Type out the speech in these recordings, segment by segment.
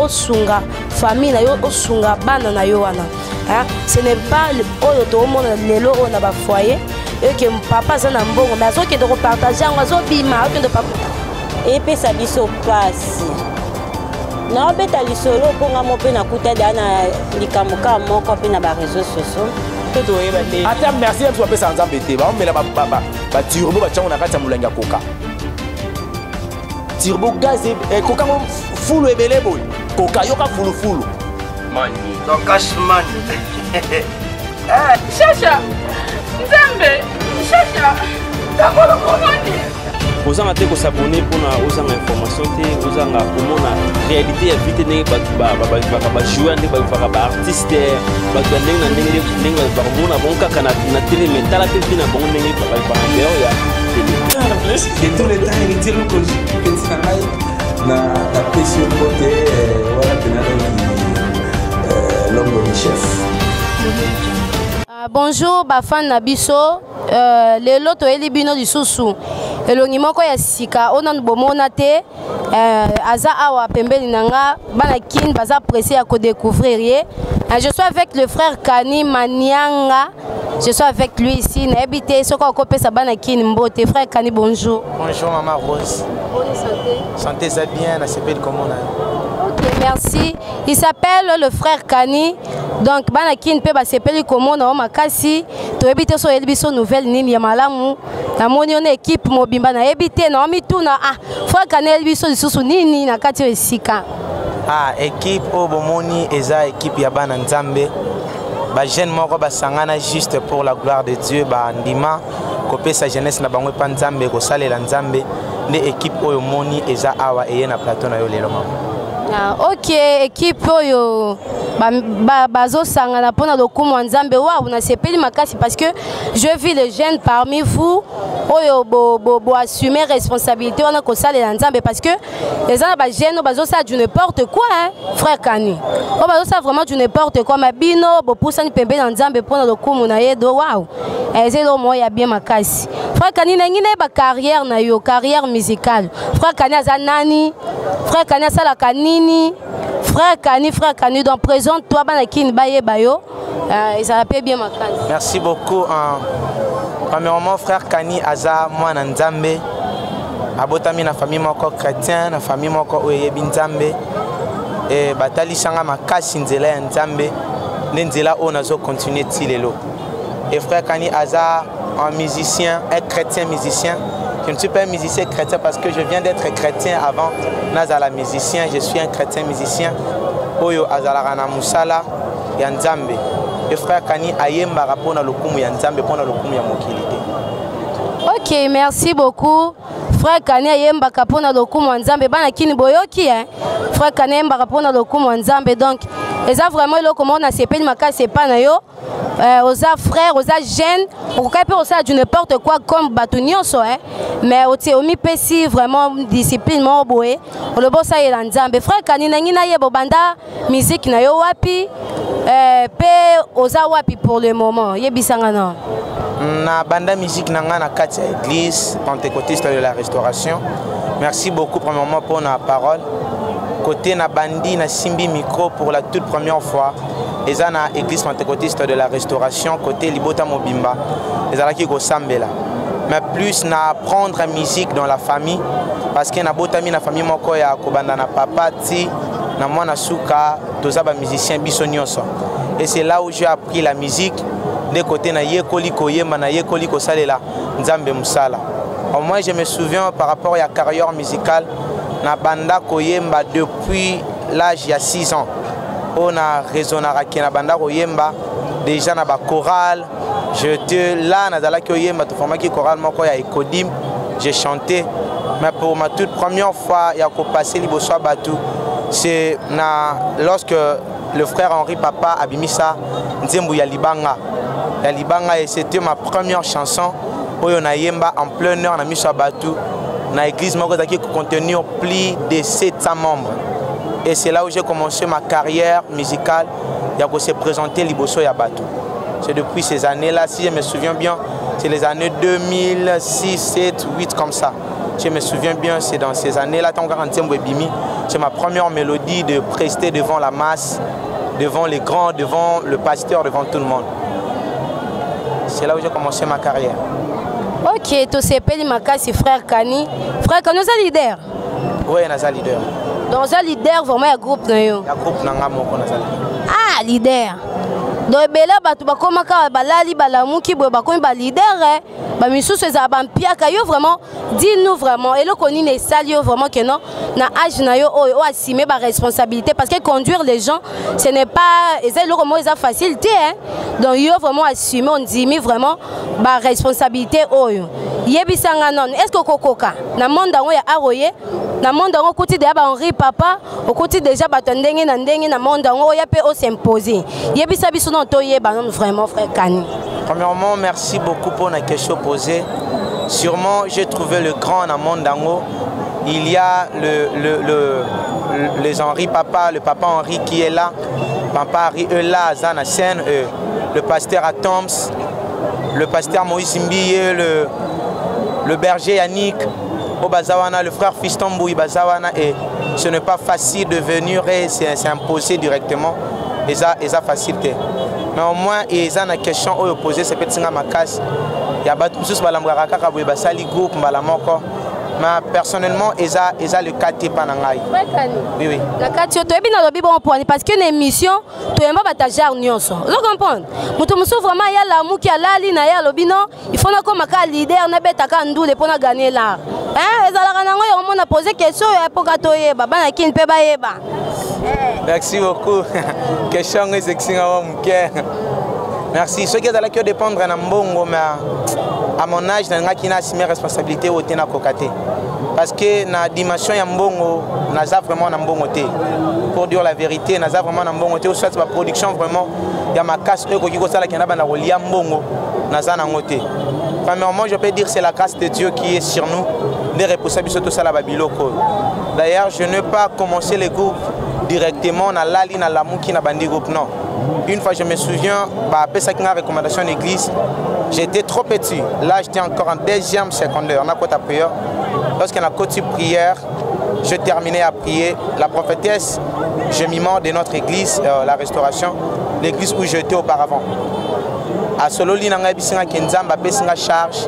osunga famille na yo osunga bana na yo wana. Ce n'est pas oyo to monde lelo on a ba foyer et que papa za na mbongo mais azo ke de repartager azo bima de papa et puis ça biso passe na beta lisolo ponga mo pe na kuta dana likamuka moko pe na ba réseaux sociaux. Attends, merci à toi pour ça en zambété. Bah on met la ba turbo ba tchango na kati ya mulanga coca. Turbo gaz et coca mo full ebele boy. Coca yoka full. Money. Donc cash money. Chacha. Nzambe. Chacha. D'accord, comment Aux gens qui s'abonner pour aux informations, aux gens pour la réalité ya vite ne ba jouer ne ba artiste ba ne ba mona bonka kana na télé métal que fina bon ne ba ya et tout le temps il dit que petit na pression côté voilà que l'homme de chef. Bonjour bafan na biso lelo to elibino lisusu elongi moko ya sika ona bomona te aza awa pembeli nanga bana kin baza pressé à découvrir. Je suis avec le frère Kani Manianga. Je suis avec lui ici na habité soko ko pesa bana kin mbote. Frère Kani, bonjour. Bonjour maman Rose. Bonne santé. Santé ça bien, na s'appelle comment on. OK, merci. Il s'appelle le frère Kani. Donc bana kin pe ba s'appelle comment na makasi to habité so elbiso nouvelle nini ya malamu. Na moni on équipe mobimba na habité na mi tuna frère Kani elbiso lisusu nini na kati ya sika. Équipe Obomoni eza équipe ya bana nzambe. Ba jeune moko ba sangana juste pour la gloire de Dieu ba ndima kopé sa jeunesse na bango pa nzambe ko salela nzambe ne équipe oyo moni eza awa eye na plateau na yo lelo mama. OK, équipe oyo bazo sangana pona lokumu nzambe wa na sepeli makasi parce que je vis les jeunes parmi vous oyo bo assumer responsabilité on a ko salela nzambe parce que les gens ba jeunes bazo ça du n'importe quoi frère Kani. On bazo ça vraiment du n'importe quoi mabino bo poussa ni pembe nzambe pona lokumu na yedo wow. Ezelo moya bien makasi. Frère Kani ngine ba carrière na yo carrière musicale. Frère Kani azanani frère Kani sala kanini frère Kani donc présente-toi bana kin baye bayo et ça rappelle bien makasi. Merci beaucoup. Premièrement frère Kani aza mwana nzambe abotami na famille moko chrétien na famille moko oyebi nzambe et batali sanga makasi nzela ya nzambe nzela o nazo continuer tilelo. Et frère Kani aza un musicien, un chrétien musicien. Je ne suis pas un musicien chrétien parce que je viens d'être chrétien avant nazala musicien. Je suis un chrétien musicien. Oyo azala rana musala ya nzambe. Et frère Kani ayemba rapona lokumu ya nzambe pona lokumu ya mokilité. OK, merci beaucoup. Frère Kani ayemba kapona lokumu nzambe bana kini boyoki Frère Kani ayemba kapona lokumu nzambe donc eza vraiment le comment on a sepeli makasi pas na yo. Aux frères, aux jeunes, on peut aussi du n'importe quoi comme bâtonnier mais au mi pesi vraiment discipline mo boé on le bossa et l'anzambe frère Kani na ye bobanda musique na yo wapi pe oza wapi pour le moment yebisanga na na banda musique nanga na kati église pentecôtiste de la restauration. Merci beaucoup premièrement pour la parole. Côté na bandi na simbi micro pour la toute première fois. Et ça na église pentecôtiste de la restauration côté Libota Mobimba. Et ça qui go sambela. Mais plus na prendre la musique dans la famille parce que na botami na famille moko ya kobanda na papa ti na mwana suka toza ba musicien biso nyonso. Et c'est là où j'ai appris la musique de côté na yekoli koyema na yekoli ko salela nzambe musala. Au moins je me souviens par rapport à la carrière musicale na banda koyemba depuis l'âge il y a 6 ans. On a raisonné à banda koyemba déjà na ba chorale. J'étais là na dala koyemba to forma ki chorale moko ya Ekodim, j'ai chanté mais pour ma toute première fois ya ko passer liboso batu c'est lorsque le frère Henri Papa abimisa nzembu ya libanga. Ya libanga et c'était ma première chanson oyo na yemba en plein heure na miso batu na église moko qui contenir plus de 700 membres. Et c'est là où j'ai commencé ma carrière musicale. Il y a se présenter liboso ya batu. C'est depuis ces années-là, si je me souviens bien, c'est les années 2006, 7, 8 comme ça. Je me souviens bien, c'est dans ces années-là, tant 40e Webimi, c'est ma première mélodie de prester devant la masse, devant les grands, devant le pasteur, devant tout le monde. C'est là où j'ai commencé ma carrière. Ok, tu sais pas Makasi frère Kani. Frère Kani, c'est leader. Oui, je suis leader. Donc, c'est leader vraiment il y a groupe dans yo. Il y a groupe dans moko na leader. Ah, leader. Donc bela batu bakoma ka balali balamuki boy bakomi ba leader ba misusu eza ba mpiaka yo vraiment dis-nous vraiment et le koni ne sali yo vraiment que non na âge na yo o assumer ba responsabilité parce que conduire les gens ce n'est pas eza le comment eza facilité hein. Donc yo vraiment assumer on dit vraiment ba responsabilité oyo. Yebisanga non est-ce que kokoka na monde ngo ya aroye na monde ngo kuti de ba Henri papa au kuti déjà batondenge na ndenge na monde ngo ya pe o s'imposer yebisa biso non to yeba non vraiment frère Kani. Premièrement, merci beaucoup pour la question posée. Sûrement, j'ai trouvé le grand dans monde d'Ango. Il y a les Henri papa, le papa Henri qui est là, papa Henri là, Zana Sen, le pasteur Atoms, le pasteur Moïse Mbiye, le berger Yannick, Obazawana, le frère Fiston Bouy Bazawana, et ce n'est pas facile de venir et c'est imposé directement, et ça facilité. Mais au moins, il y a une question opposée, c'est peut-être ma casse. Il y a des choses qui sont groupe, mais personnellement, il y a le cas de Panangaï. Oui, oui. Le cas de Panangaï, parce qu'une émission, tu n'as pas de genre nyonso. Vous comprenez? Vous vraiment, il y a l'amour qui a l'ali, il faut que un leader, on a besoin de ndou pour gagner là. Hein? On a posé question pour que tu aies merci beaucoup. Question est sexy. Merci. Ce qui est à la queue dépendre de Mbongo, mais à mon âge, je n'ai assumé responsabilité au Tena Kokate. Parce que dans la dimension de Mbongo, nous avons vraiment Mbongo. Pour dire la vérité, nous avons vraiment Mbongo. Ou soit la production, vraiment, il y a ma casse, qui est Mbongo. Premièrement, je peux dire que c'est la grâce de Dieu qui est sur nous, des responsables sur tout ça la Babiloko. D'ailleurs, je n'ai pas commencé le groupe directement dans l'ali, dans l'amour qui n'a pas de groupe, non. Une fois, je me souviens, après ça, une recommandation d'église, j'étais trop petit. Là, j'étais encore en deuxième secondaire. On a côté prière. Lorsqu'on a côté prière, je terminais à prier. La prophétesse, je m'y mets de notre église, la restauration, l'église où j'étais auparavant. À Sololi, il charge,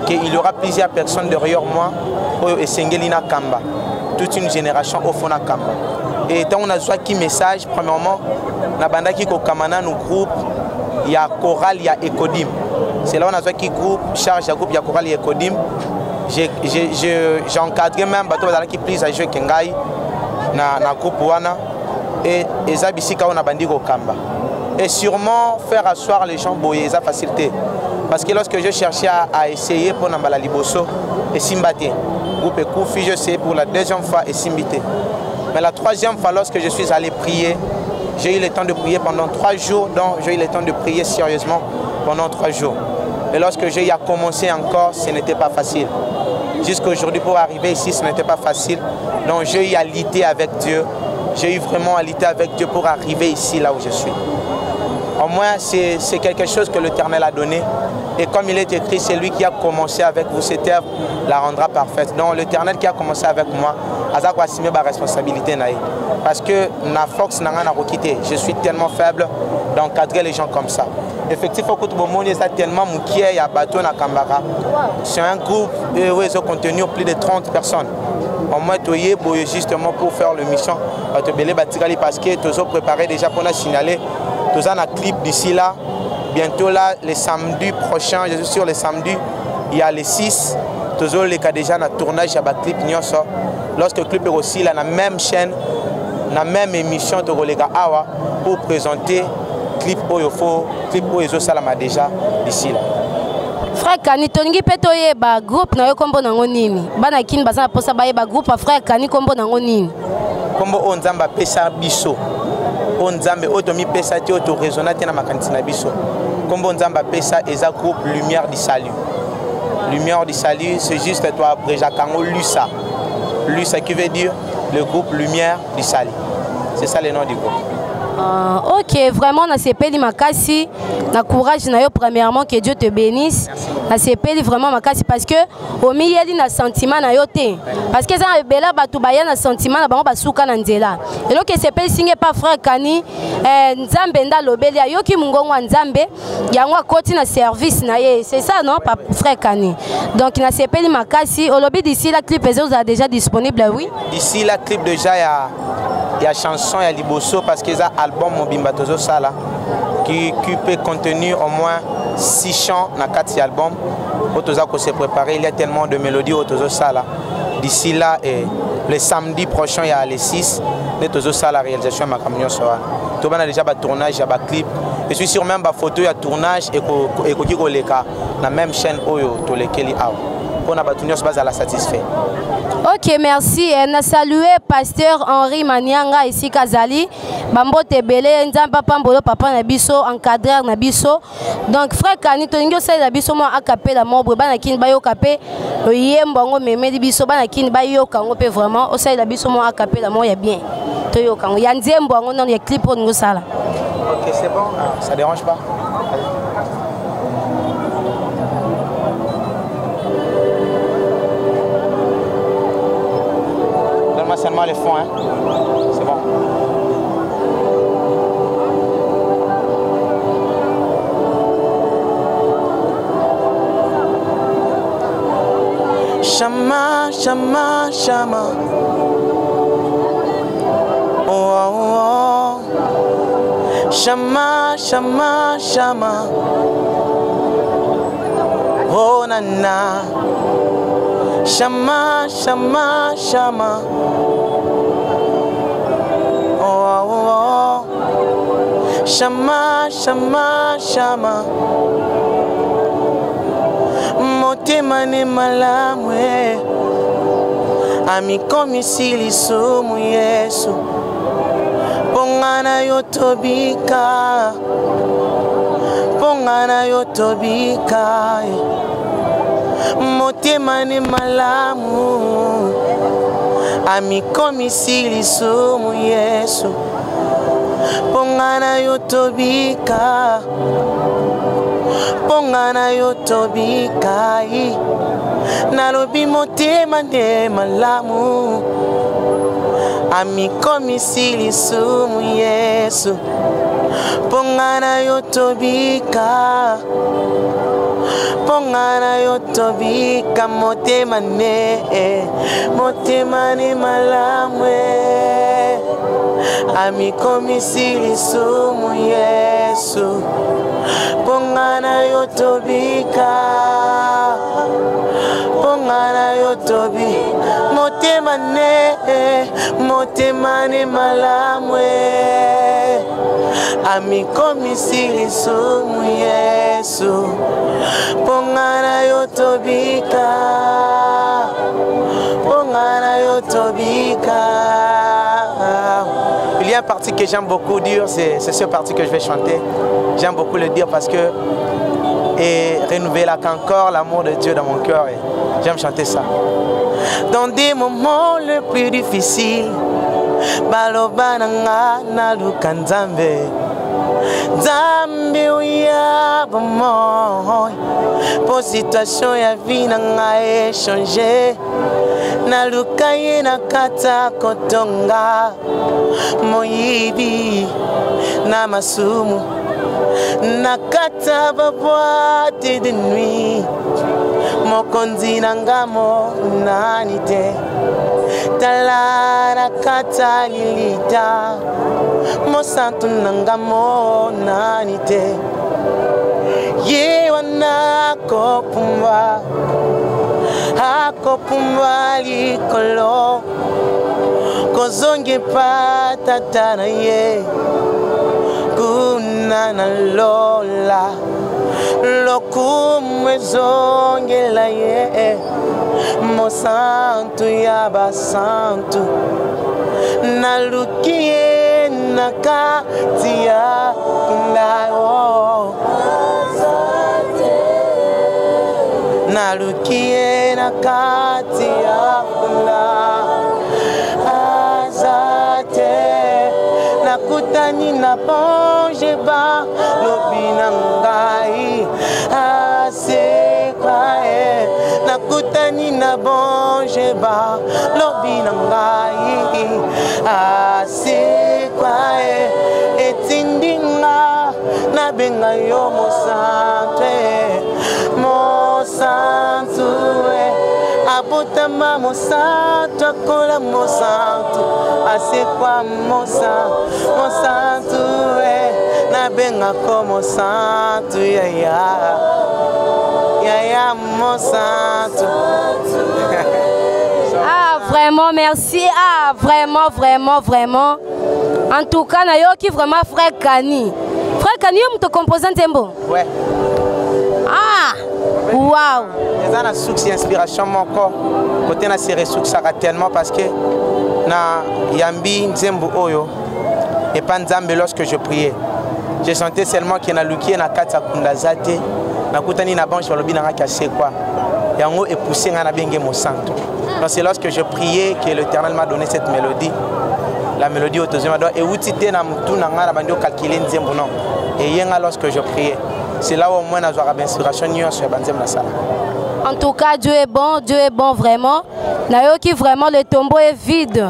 il y aura plusieurs personnes derrière moi et Sengelina Kamba. Toute une génération au fond de Kamba. Et tant on a soit qui message, premièrement, na banda qui kokamana nous groupe, il y a chorale, il y a Ekodim. C'est là on a soit qui groupe, charge, il y a groupe, il y a chorale, il y a Ekodim. J'ai encadré même bateau qui prise à jouer Kengai na groupe wana et Zabisika on a bandi Kamba. Et sûrement faire asseoir les gens boyer, ça facilité. Parce que lorsque je cherchais à essayer pour Nambala Liboso et Simbate, groupe Koufi, je sais pour la deuxième fois et Simbité. Mais la troisième fois, lorsque je suis allé prier, j'ai eu le temps de prier pendant 3 jours, donc j'ai eu le temps de prier sérieusement pendant 3 jours. Et lorsque j'ai commencé encore, ce n'était pas facile. Jusqu'à aujourd'hui, pour arriver ici, ce n'était pas facile. Donc j'ai eu à lutter avec Dieu. J'ai eu vraiment à lutter avec Dieu pour arriver ici, là où je suis. Au moins, c'est quelque chose que l'Éternel a donné. Et comme il est écrit, c'est lui qui a commencé avec vous, cette œuvre la rendra parfaite. Donc l'Éternel qui a commencé avec moi, a assumé ma responsabilité. Parce que la force n'a rien à quitter. Je suis tellement faible d'encadrer les gens comme ça. Effectivement, tellement c'est un groupe où ils ont contenu plus de 30 personnes. Au moins, justement pour faire le mission, parce que nous avons préparé déjà pour la signaler. Nous avons un clip d'ici là. Bientôt là, le samedi prochain, je suis sûr le samedi, il y a les 6. Nous avons déjà un tournage à clip. Lorsque le clip est aussi là, dans la même chaîne, dans la même émission, pour présenter le clip où il faut, clip où il faut déjà d'ici là. Frère Kani, tongi peto yeba groupe na yo kombo nango nini? Bana kin bazana posa ba yeba groupe frère Kani kombo nango nini? Kombo onzamba pesa biso. Onzambe otomi pesa ti oto raisonnate na makanisi na biso. Kombo onzamba pesa eza groupe Lumière du Salut. Lumière du Salut, c'est juste toi après Jakango Lusa. Lusa qui veut dire le groupe Lumière du Salut. C'est ça le nom du groupe. Ok, vraiment, na sepeli makasi, na courage na yo premièrement, que Dieu te bénisse. Na sepeli vraiment makasi parce que au milieu na sentiment na yo te. Parce que ça bela batu baya na sentiment na bango basuka na nzela. Et donc sepeli singe pas frère Kani, Nzambe nda lobeli yo ki mungongo Nzambe, yango akoti na service na ye. C'est ça non, pas frère Kani. Donc na sepeli makasi, olobi d'ici la clip vous a déjà disponible, oui. D'ici la clip déjà il y a chanson, il y a liboso parce que ça album Mobimba Tozo Sala qui peut contenir au moins 6 chants dans 4 albums. Otoza ko se préparer, il y a tellement de mélodies au Tozo Sala. D'ici là et le samedi prochain il y a les 6 de Tozo Sala réalisation ma camion sera. Tout a déjà ba tournage, ba clip. Je suis sûr même ba photo ya tournage et ko kiko leka na même chaîne oyo to lekeli aw. On a battu à la satisfait. Ok, merci. On a salué pasteur Henri Manianga ici Kazali. Bambo Tebele, Nzamba Pambolo, papa Nabiso, encadreur Nabiso. Donc, frère Kani, Toningyo Sali Nabiso, moi, a capé la mort, Banakin Bayo Capé, le Yembongo, Meme Biso, Banakin Bayo, Kango, vraiment, au Sali Nabiso, moi, a capé la mort, il y a bien. Toyo Kango, Yanzem Bongo, non, il y a clip pour nous, ça là. Ok, c'est bon, ça dérange pas. Seulement les fonds, hein. C'est bon. Chama, chama, chama. Oh, oh, oh. Chama, chama, chama. Oh, nana. Chama, chama, chama. Oh, oh, oh. Chama, chama, chama. Motema ne malamwe. Ami komisili sumu Yesu. Pongana yotobika. Pongana yotobika. Motema ne malamu. Ami komisili sumu Yesu. Pongana yotobika. Pongana yotobika. Nalobi motema ne malamu. Ami komisili sumu Yesu. Pongana yotobika. Pongana yotobika motema ne malamwe. Ami komisili sumu Yesu. Pongana yotobika. Pongana yotobika motema ne malamwe. Ami komisili sumu Yesu. Pongana yotobika. Pongana yotobika. Il y a une partie que j'aime beaucoup dire, c'est cette partie que je vais chanter. J'aime beaucoup le dire parce que et renouveler encore l'amour de Dieu dans mon cœur. J'aime chanter ça. Dans des moments les plus difficiles, baloba nanga na lukanzambe. Nzambe uya bomoy. Pour situation ya vie nanga échanger. Na lukaye na kata kotonga. Moyibi na masumu. Nakata boîte de nuit. Mokonzi nangamo nanite. Talara kata lilita. Mosantu nangamo nanite. Yewana kopumba. Akopumba likolo. Kozonge patata na ye. Kunana lola. Lokumwe zongela ye. Mosantu yaba santu. Nalukie nakatia kunao. Nalukie nakatia kunao. Azate nakuta nakutani na bonjeba lobi na ngai asekwae nakutani na bonjeba lobi na ngai asekwae etindinga nabenga yo mosantu abotama mosantu akola mosantu asekwa mosantu nabenga ko mosantu yaya mosantu. Ah vraiment merci, ah vraiment en tout cas nayoki vraiment frère Kani yo mto composant tembo. Ouais. Ah wow. Ça na source inspiration mon corps côté na série source tellement parce que na yambi nzembo oyo et pas nzambe lorsque je priais je sentais seulement qu'il y a luki na kata kundazate na kutani na banche lobi na kase quoi yango et pousser na benge mo santo. Donc c'est lorsque je priais que l'Éternel m'a donné cette mélodie. La mélodie au deuxième doigt et outité na mutu na ngara bandio calculer nzembo non et yenga lorsque je priais. C'est là où au moins na joie d'inspiration nyo sur banzem na sala. En tout cas, Dieu est bon vraiment. Nayoki vraiment le tombeau est vide.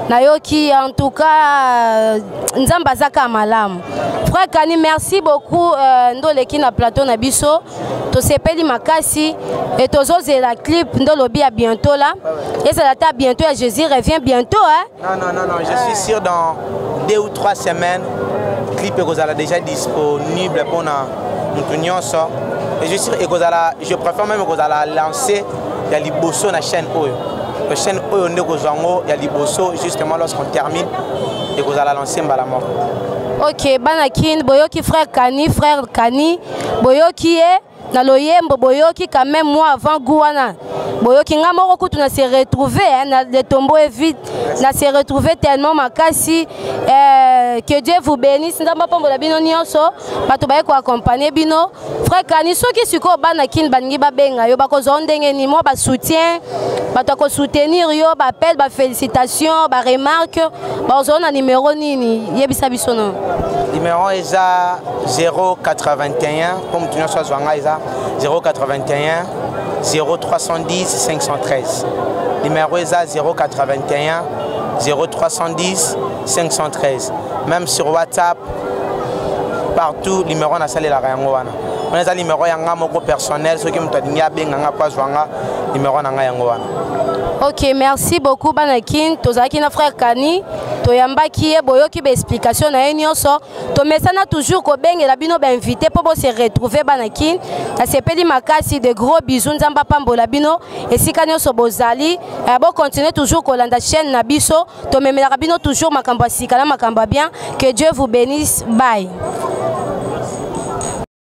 Nayoki en tout cas Nzambazaka malam. Frère Kani, merci beaucoup ndoleki na plateau na biso. To sepeli makasi et tozo la clip ndolobi à bientôt là. Et ça date bientôt et Jésus revient bientôt hein. Non, je suis sûr dans 2 ou 3 semaines le clip est déjà disponible pour nous. Et je suis sûr je préfère même lancer la liboso na chaîne Oyo. La chaîne Oyo il y a liboso justement lorsqu'on termine et vous allez lancer mbalamor. Ok, Banakin, Boyoki frère Kani, Boyoki est dans l'Oyembo, Boyoki quand même moi avant Gouana. Boyoki Ngamoro Koutou na se retrouvé, le tombeau est vide, na se retrouvé tellement makasi. Que Dieu vous bénisse. Ndamba pambola bino nyonso, bato baye ko accompagner bino. Frère Kani soki siko Banakin bangi babenga yo bako zondenge ni mo ba soutien, bato ko soutenir yo, ba appel, ba félicitations, ba remarque, ba zona numéro nini yebisa biso non. Numéro eza 081 comme tu nyonso zwanga eza 081 0310 513. Numéro eza 081 0310 513. Même sur WhatsApp, partout, numéro na salé la rangoana. On a un numéro yanga moko personnel, ceux qui me disent nga pas zwanga numéro na yangoana. Ok, merci beaucoup Banakin. Tozaki na frère Kani, toyamba ki e boyoki be explication na nyonso. To mesana toujours ko bengela bino ba invité pour se retrouver Banakin. Na sepeli makasi de gros bisous nzamba pambola bino et si nyonso bozali, bo continuer toujours ko landa chaîne na biso, to memela bino toujours makambo sika na makambo bien. Que Dieu vous bénisse. Bye.